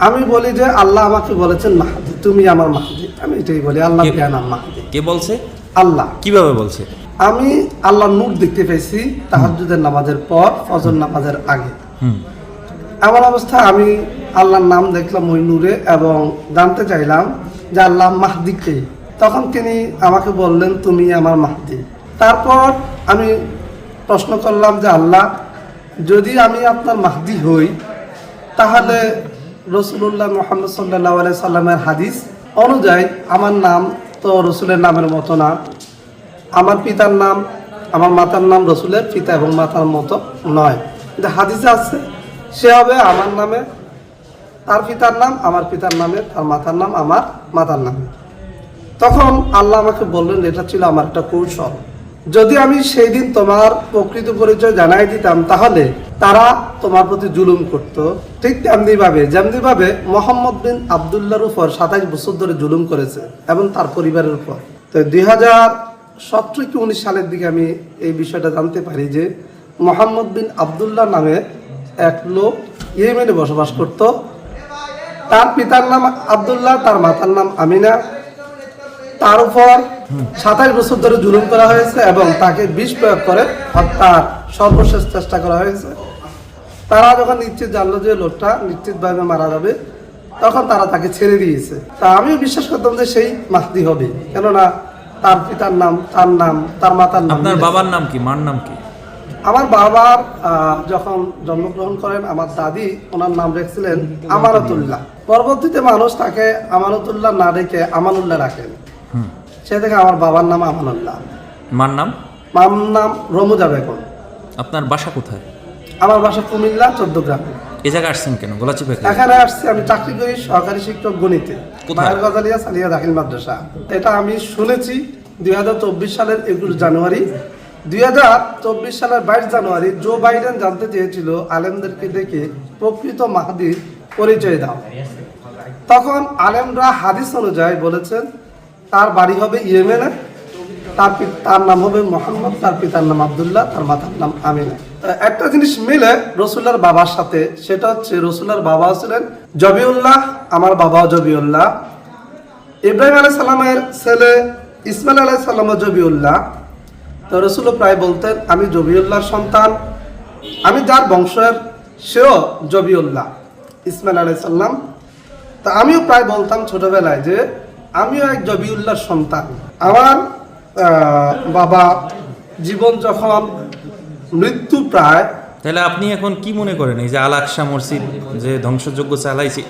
আমি বলি যে আল্লাহ আমাকে বলেছেন মাহদি, তুমি আমার মাহদি। আমি এটাই বলি, আল্লাহ আমার মাহদি। কে বলছে? আল্লাহ। কিভাবে বলছে? আমি আল্লাহর নূর দেখতে পেয়েছি তাহাজ্জুদের নামাজের পর, ফজর নামাজের আগে। এমন অবস্থা আমি আল্লাহর নাম দেখলাম ওই নূরে এবং জানতে চাইলাম যে আল্লাহ মাহদি কে। তখন তিনি আমাকে বললেন তুমি আমার মাহদি। তারপর আমি প্রশ্ন করলাম যে আল্লাহ, যদি আমি আপনার মাহদি হই তাহলে রসুল্লাহ মুহাম্মদ সাল্লাল্লাহু আলাইহি সাল্লামের হাদিস অনুযায়ী আমার নাম তো রসুলের নামের মতো না, আমার পিতার নাম, আমার মাতার নাম রসুলের পিতা এবং মাতার মতো নয়। কিন্তু হাদিসে আছে সে হবে আমার নামে তার পিতার নাম, আমার পিতার নামে তার মাতার নাম, আমার মাতার নামে। তখন আল্লাহ আমাকে বললেন এটা ছিল আমার একটা কৌশল, যদি আমি সেই দিন তোমার প্রকৃত পরিচয় জানাই দিতাম তাহলে তারা তোমার প্রতি জুলুম করত। ঠিক যেমনি ভাবে মোহাম্মদ বিন আবদুল্লাহর উপর 27 বছর ধরে জুলুম করেছে এবং তার পরিবারের উপর। তো 2017 কি 19 সালের দিকে আমি এই বিষয়টা জানতে পারি যে মোহাম্মদ বিন আবদুল্লাহ নামে এক লোক ইয়েমেনে বসবাস করত। তার পিতার নাম আবদুল্লাহ, তার মাতার নাম আমিনা। তার উপর 27 বছর ধরে জুলুম করা হয়েছে এবং তাকে বিষ প্রয়োগ করে হত্যার সর্বশেষ চেষ্টা করা হয়েছে। তারা যখন নিশ্চিত জানলো যে লোকটা নিশ্চিতভাবে মারা যাবে তখন তারা তাকে ছেড়ে দিয়েছে। তা আমিও বিশ্বাস করতাম যে সেই মাহদি হবে, কেননা তার পিতার নাম, তার নাম, তার মাতার নাম। আপনার বাবার নাম কি, মার নাম কি? আমার বাবার যখন জন্মগ্রহণ করেন আমার দাদি ওনার নাম রেখেছিলেন আমানতুল্লাহ। পরবর্তীতে মানুষ তাকে আমানতুল্লাহ না রেখে আমানুল্লাহ রাখেন, সে থেকে আমার বাবার নাম আমানুল্লাহ। মার নাম? মার নাম রমুজা বেগম। আপনার বাসা কোথায়? আমার বাসা কুমিল্লা 14 গ্রামে। এই জায়গায় আসছেন কেন? গোলাচিপা এখানে আসছি, আমি চাকরি করি সহকারী শিক্ষক গণিতে, মায়ের গজালিয়া সালিয়া দাখিল মাদ্রাসা। এটা আমি শুনেছি 2024 সালের 21 জানুয়ারি। 2024 সালের 22 জানুয়ারি জো বাইডেন জানতে চেয়েছিল আলেমদেরকে ডেকে প্রকৃত মাহদির পরিচয় দাও। তখন আলেমরা হাদিস অনুযায়ী বলেছেন তার বাড়ি হবে ইয়েমেনে, তার নাম হবে মোহাম্মদ, তার পিতার নাম আবদুল্লাহ, তার মাতার নাম আমিনা। একটা জিনিস মিলে রসুল্লাহর বাবার সাথে, সেটা হচ্ছে রসুল্লাহর বাবা ছিলেন জবিউল্লাহ, আমার বাবাও জবিউল্লাহ। ইব্রাহিম আলাইহিস সালামের ছেলে ইসমাইল আলাইহিস সালামও জবিউল্লাহ। তো রসুল প্রায় বলতেন আমি জবিউল্লাহর সন্তান, আমি যার বংশের সেও জবিউল্লাহ, ইসমাইল আলাইহিস সালাম। তা আমিও প্রায় বলতাম ছোটবেলায় যে আমিও এক জবিউল্লাহর সন্তান। আমার বাবা জীবন যখন মৃত্যু প্রায়। তাহলে আপনি এখন কি মনে করেন এই যে আল আকসা মসজিদ যে ধ্বংসযজ্ঞ চালাইছে